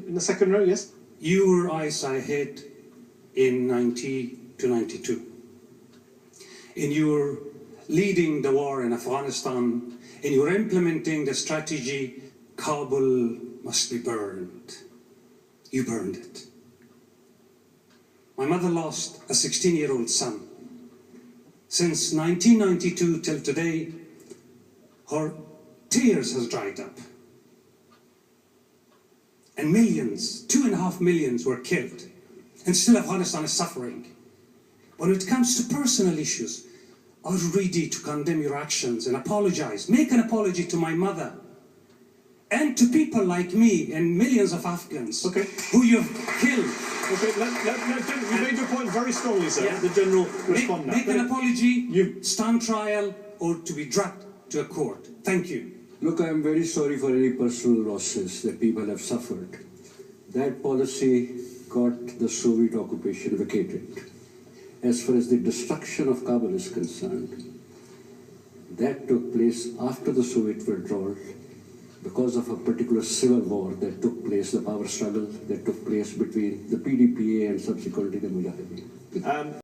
in the second row, yes? Your eyes I hit in 90 to 92. And you're leading the war in Afghanistan, and you're implementing the strategy, Kabul must be burned. You burned it. My mother lost a 16-year-old son. Since 1992 till today, her tears has dried up. And millions, 2.5 million were killed. And still Afghanistan is suffering. When it comes to personal issues, are you ready to condemn your actions and apologize? Make an apology to my mother and to people like me and millions of Afghans who you've killed. Okay, you made your point very strongly, sir. Yeah. The General respond now. Make an apology, stand trial, or to be dragged to a court. Thank you. Look, I am very sorry for any personal losses that people have suffered. That policy got the Soviet occupation vacated. As far as the destruction of Kabul is concerned, that took place after the Soviet withdrawal because of a particular civil war that took place, the power struggle that took place between the PDPA and subsequently the Mujahideen.